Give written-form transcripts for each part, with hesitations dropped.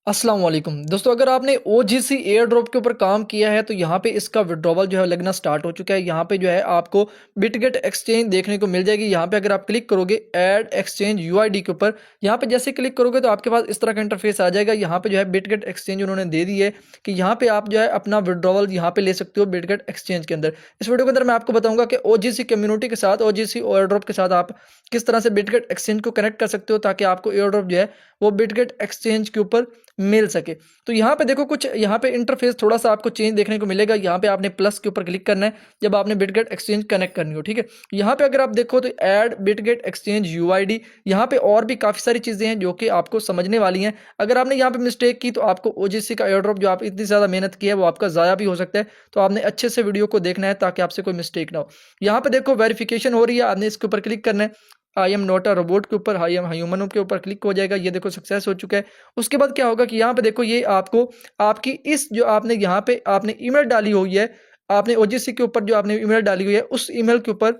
अस्सलाम वालेकुम दोस्तों, अगर आपने OGC एयर ड्रॉप के ऊपर काम किया है तो यहाँ पे इसका विड्रॉवल जो है लगना स्टार्ट हो चुका है। यहाँ पे जो है आपको बिटगेट एक्सचेंज देखने को मिल जाएगी। यहाँ पे अगर आप क्लिक करोगे ऐड एक्सचेंज UID के ऊपर, यहाँ पे जैसे क्लिक करोगे तो आपके पास इस तरह का इंटरफेस आ जाएगा। यहाँ पे जो है बिटगेट एक्सचेंज उन्होंने दे दी है कि यहाँ पे आप जो है अपना विड्रॉवल यहाँ पे ले सकते हो बिटगेट एक्सचेंज के अंदर। इस वीडियो के अंदर मैं आपको बताऊंगा कि OGC कम्युनिटी के साथ, OGC एयर ड्रॉप के साथ आप किस तरह से बिटगेट एक्सचेंज को कनेक्ट कर सकते हो ताकि आपको एयर ड्रॉप जो है वो बिटगेट एक्सचेंज के ऊपर मिल सके। तो यहाँ पे देखो कुछ यहाँ पे इंटरफेस थोड़ा सा आपको चेंज देखने को मिलेगा। यहाँ पे आपने प्लस के ऊपर क्लिक करना है जब आपने बिटगेट एक्सचेंज कनेक्ट करनी हो, ठीक है। यहाँ पे अगर आप देखो तो ऐड बिटगेट एक्सचेंज UID, यहाँ पे और भी काफ़ी सारी चीज़ें हैं जो कि आपको समझने वाली हैं। अगर आपने यहाँ पे मिस्टेक की तो आपको OGC का एयर ड्रॉप जो आप इतनी ज़्यादा मेहनत की है वो आपका ज़ाया भी हो सकता है। तो आपने अच्छे से वीडियो को देखना है ताकि आपसे कोई मिस्टेक ना हो। यहाँ पे देखो वेरिफिकेशन हो रही है, आपने इसके ऊपर क्लिक करना है। I am not a robot के ऊपर, आई एम ह्यूमन के ऊपर क्लिक हो जाएगा। ये देखो सक्सेस हो चुका है। उसके बाद क्या होगा कि यहाँ पे देखो ये आपको आपकी इस जो आपने यहाँ पे आपने ईमेल डाली हुई है, आपने OGC के ऊपर जो आपने ईमेल डाली हुई है उस ईमेल के ऊपर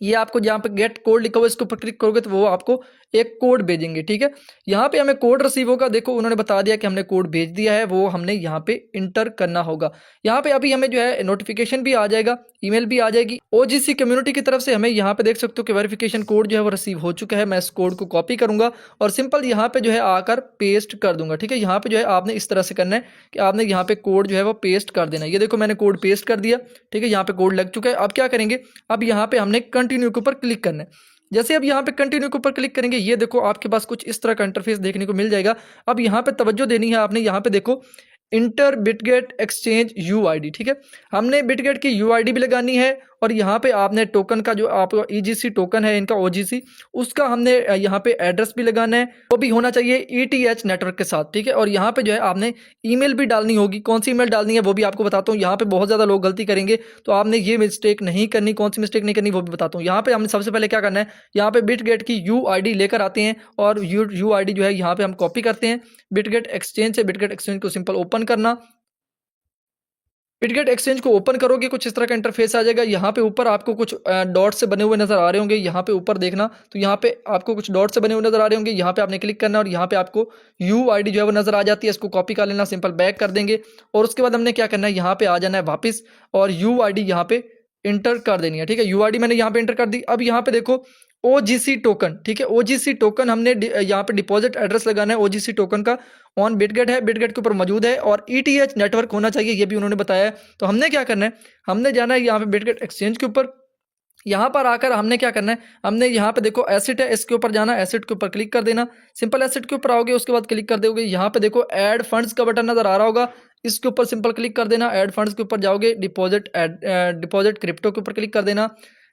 ये आपको जहाँ पे गेट कोड लिखा हुआ है इसके ऊपर क्लिक करोगे तो वो आपको एक कोड भेजेंगे, ठीक है। यहाँ पे हमें कोड रिसीव होगा, देखो उन्होंने बता दिया कि हमने कोड भेज दिया है, वो हमने यहाँ पे इंटर करना होगा। यहाँ पे अभी हमें जो है नोटिफिकेशन भी आ जाएगा, ईमेल भी आ जाएगी OGC कम्युनिटी की तरफ से। हमें यहाँ पे देख सकते हो कि वेरिफिकेशन कोड जो है वो रिसीव हो चुका है। मैं इस कोड को कॉपी करूंगा और सिंपल यहाँ पे जो है आकर पेस्ट कर दूंगा, ठीक है। यहाँ पे जो है आपने इस तरह से करना है कि आपने यहाँ पे कोड जो है वो पेस्ट कर देना है। ये देखो मैंने कोड पेस्ट कर दिया, ठीक है। यहाँ पे कोड लग चुका है। अब क्या करेंगे, अब यहाँ पे हमने कंटिन्यू के ऊपर क्लिक करना है। जैसे अब यहाँ पे कंटिन्यू के ऊपर क्लिक करेंगे ये देखो आपके पास कुछ इस तरह का इंटरफेस देखने को मिल जाएगा। अब यहाँ पे तवज्जो देनी है आपने, यहाँ पे देखो इंटर बिटगेट एक्सचेंज UID, ठीक है। हमने बिटगेट की UID भी लगानी है और यहाँ पे आपने टोकन का जो आप EGC टोकन है इनका OGC, उसका हमने यहाँ पे एड्रेस भी लगाना है, वो भी होना चाहिए ETH नेटवर्क के साथ, ठीक है। और यहाँ पे जो है आपने ईमेल भी डालनी होगी। कौन सी ईमेल डालनी है वो भी आपको बताता हूँ। यहाँ पे बहुत ज़्यादा लोग गलती करेंगे तो आपने ये मिस्टेक नहीं करनी। कौन सी मिस्टेक नहीं करनी वो भी बताता हूँ। यहाँ पे हमने सबसे पहले क्या करना है, यहाँ पे बिटगेट की UID लेकर आते हैं और UID जो है यहाँ पे हम कॉपी करते हैं। बिटगेट एक्सचेंज से बिटगेट एक्सचेंज को सिंपल ओपन करना, बिटगेट एक्सचेंज को ओपन करोगे कुछ इस तरह का इंटरफेस आ जाएगा। यहाँ पे ऊपर आपको कुछ डॉट से बने हुए नजर आ रहे होंगे, यहाँ पे ऊपर देखना तो यहाँ पे आपको कुछ डॉट से बने हुए नजर आ रहे होंगे। यहाँ पे आपने क्लिक करना और यहाँ पे आपको UID जो है वो नजर आ जाती है। इसको कॉपी कर लेना, सिंपल बैक कर देंगे और उसके बाद हमने क्या करना है, यहाँ पे आ जाना है वापस और UID यहाँ पे इंटर कर देनी है, ठीक है। UID मैंने यहाँ पे इंटर कर दी। अब यहाँ पे देखो OGC टोकन, ठीक है। OGC टोकन हमने यहाँ पे डिपॉजिट एड्रेस लगाना है OGC टोकन का। ऑन बिटगेट है, बिटगेट के ऊपर मौजूद है और ETH नेटवर्क होना चाहिए, ये भी उन्होंने बताया है। तो हमने क्या करना है, हमने जाना है यहाँ पे बिटगेट एक्सचेंज के ऊपर। यहाँ पर आकर हमने क्या करना है, हमने यहाँ पे देखो एसेट है, इसके ऊपर जाना, एसेट के ऊपर क्लिक कर देना। सिंपल एसेट के ऊपर आओगे, उसके बाद क्लिक कर दोगे। यहाँ पे देखो ऐड फंड्स का बटन नजर आ रहा होगा, इसके ऊपर सिंपल क्लिक कर देना। ऐड फंड्स के ऊपर जाओगे, डिपॉजिट क्रिप्टो के ऊपर क्लिक कर देना।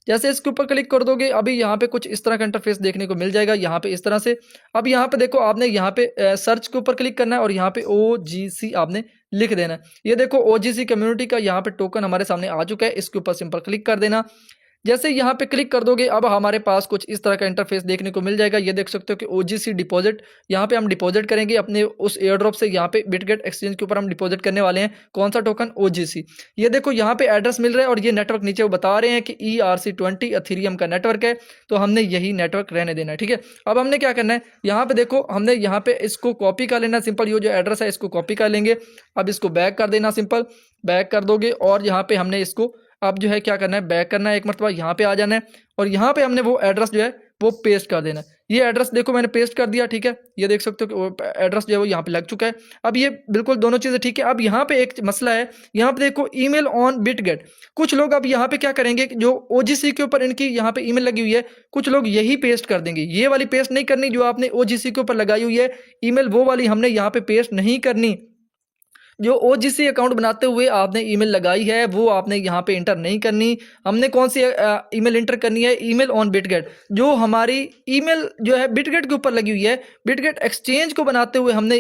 जैसे इसके ऊपर क्लिक कर दोगे अभी यहाँ पे कुछ इस तरह का इंटरफेस देखने को मिल जाएगा, यहाँ पे इस तरह से। अब यहाँ पे देखो आपने यहाँ पे सर्च के ऊपर क्लिक करना है और यहाँ पे OGC आपने लिख देना है। ये देखो OGC कम्युनिटी का यहाँ पे टोकन हमारे सामने आ चुका है, इसके ऊपर सिंपल क्लिक कर देना। जैसे यहाँ पे क्लिक कर दोगे अब हमारे पास कुछ इस तरह का इंटरफेस देखने को मिल जाएगा। ये देख सकते हो कि OGC डिपॉजिट, यहाँ पे हम डिपॉजिट करेंगे अपने उस एयर ड्रॉप से। यहाँ पे बिटगेट एक्सचेंज के ऊपर हम डिपॉजिट करने वाले हैं कौन सा टोकन, OGC। ये देखो यहाँ पे एड्रेस मिल रहा है और ये नेटवर्क नीचे वो बता रहे हैं कि ERC20 एथेरियम का नेटवर्क है, तो हमने यही नेटवर्क रहने देना है, ठीक है। अब हमने क्या करना है, यहाँ पे देखो हमने यहाँ पे इसको कॉपी कर लेना, सिंपल ये जो एड्रेस है इसको कॉपी कर लेंगे। अब इसको बैक कर देना, सिंपल बैक कर दोगे और यहाँ पे हमने इसको अब जो है क्या करना है, बैक करना है, एक मरतबा यहाँ पे आ जाना है और यहाँ पे हमने वो एड्रेस जो है वो पेस्ट कर देना है। ये एड्रेस देखो मैंने पेस्ट कर दिया, ठीक है। ये देख सकते हो कि एड्रेस जो है वो यहाँ पे लग चुका है। अब ये बिल्कुल दोनों चीज़ें ठीक है। अब यहाँ पे एक मसला है, यहाँ पे देखो ईमेल ऑन बिटगेट। कुछ लोग अब यहाँ पे क्या करेंगे, जो OGC के ऊपर इनकी यहाँ पे ईमेल लगी हुई है, कुछ लोग यही पेस्ट कर देंगे। ये वाली पेस्ट नहीं करनी जो आपने OGC के ऊपर लगाई हुई है ईमेल, वो वाली हमने यहाँ पे पेस्ट नहीं करनी। जो OGC अकाउंट बनाते हुए आपने ईमेल लगाई है वो आपने यहाँ पे इंटर नहीं करनी। हमने कौन सी ईमेल इंटर करनी है, ईमेल ऑन बिटगेट। जो हमारी ईमेल जो है बिटगेट के ऊपर लगी हुई है, बिटगेट एक्सचेंज को बनाते हुए हमने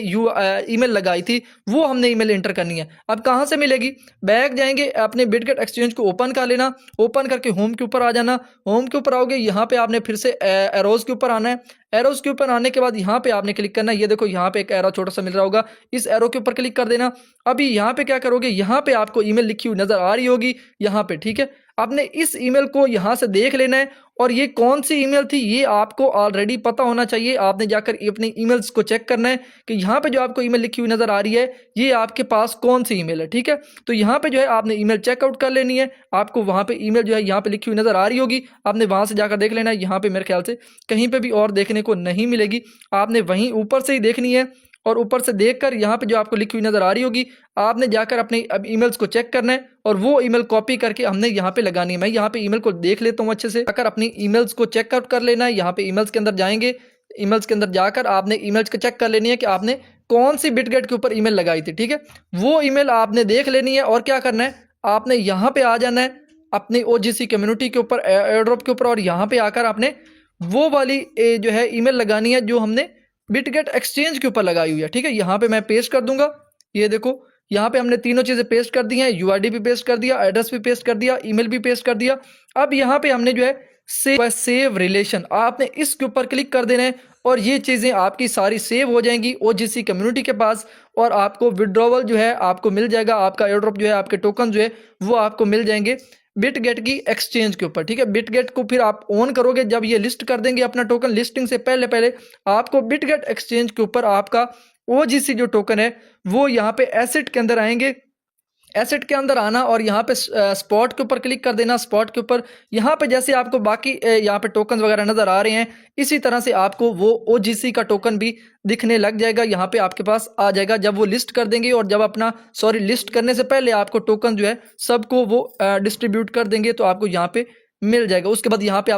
ईमेल लगाई थी, वो हमने ईमेल इंटर करनी है। अब कहाँ से मिलेगी, बैक जाएंगे अपने बिटगेट एक्सचेंज को ओपन कर लेना, ओपन करके होम के ऊपर आ जाना। होम के ऊपर आओगे, यहाँ पे आपने फिर से एरोज के ऊपर आना है। एरोज के ऊपर आने के बाद यहाँ पे आपने क्लिक करना है। ये देखो यहाँ पे एक एरो छोटा सा मिल रहा होगा, इस एरो के ऊपर क्लिक कर देना। अभी यहाँ पे क्या करोगे, यहाँ पे आपको ईमेल लिखी हुई नजर आ रही होगी यहाँ पे, ठीक है। आपने इस ईमेल को यहाँ से देख लेना है और ये कौन सी ईमेल थी ये आपको ऑलरेडी पता होना चाहिए। आपने जाकर अपनी ईमेल्स को चेक करना है कि यहाँ पे जो आपको ईमेल लिखी हुई नज़र आ रही है ये आपके पास कौन सी ईमेल है, ठीक है। तो यहाँ पे जो है आपने ईमेल चेकआउट कर लेनी है। आपको वहाँ पे ईमेल जो है यहाँ पे लिखी हुई नज़र आ रही होगी, आपने वहाँ से जाकर देख लेना है। यहाँ पे मेरे ख्याल से कहीं पे भी और देखने को नहीं मिलेगी, आपने वहीं ऊपर से ही देखनी है। और ऊपर से देखकर यहाँ पे जो आपको लिखी हुई नज़र आ रही होगी, आपने जाकर अपने अब ईमेल्स को चेक करना है और वो ईमेल कॉपी करके हमने यहाँ पे लगानी है। मैं यहाँ पे ईमेल को देख लेता हूँ अच्छे से, जाकर अपनी ईमेल्स को चेकआउट कर लेना है। यहाँ पे ईमेल्स के अंदर जाएंगे, ईमेल्स के अंदर जाकर आपने ईमेल्स को चेक कर लेनी है कि आपने कौन सी बिटगेट के ऊपर ईमेल लगाई थी, ठीक है। वो ईमेल आपने देख लेनी है और क्या करना है, आपने यहाँ पे आ जाना है अपनी OGC कम्युनिटी के ऊपर, एयर ड्रॉप के ऊपर, और यहाँ पे आकर आपने वो वाली जो है ईमेल लगानी है जो हमने बिटगेट एक्सचेंज के ऊपर लगाई हुई है, ठीक है। यहाँ पे मैं पेस्ट कर दूंगा, ये देखो यहाँ पे हमने तीनों चीज़ें पेस्ट कर दी हैं, UID भी पेस्ट कर दिया, एड्रेस भी पेस्ट कर दिया, ईमेल भी पेस्ट कर दिया। अब यहाँ पे हमने जो है सेव रिलेशन, आपने इसके ऊपर क्लिक कर देना है और ये चीज़ें आपकी सारी सेव हो जाएंगी OGC कम्युनिटी के पास और आपको विड्रॉवल जो है आपको मिल जाएगा, आपका एयर ड्रॉप जो है, आपके टोकन जो है वो आपको मिल जाएंगे बिटगेट की एक्सचेंज के ऊपर, ठीक है। बिटगेट को फिर आप ऑन करोगे जब ये लिस्ट कर देंगे अपना टोकन, लिस्टिंग से पहले पहले आपको बिटगेट एक्सचेंज के ऊपर आपका OGC जो टोकन है वो यहाँ पे एसेट के अंदर आएंगे, एसेट के अंदर आना और यहाँ पे स्पॉट के ऊपर क्लिक कर देना। स्पॉट के ऊपर यहाँ पे जैसे आपको बाकी यहाँ पे टोकन वगैरह नज़र आ रहे हैं, इसी तरह से आपको वो OGC का टोकन भी दिखने लग जाएगा, यहाँ पे आपके पास आ जाएगा जब वो लिस्ट कर देंगे। और जब अपना लिस्ट करने से पहले आपको टोकन जो है सबको वो डिस्ट्रीब्यूट कर देंगे तो आपको यहाँ पे मिल जाएगा। उसके बाद यहाँ पे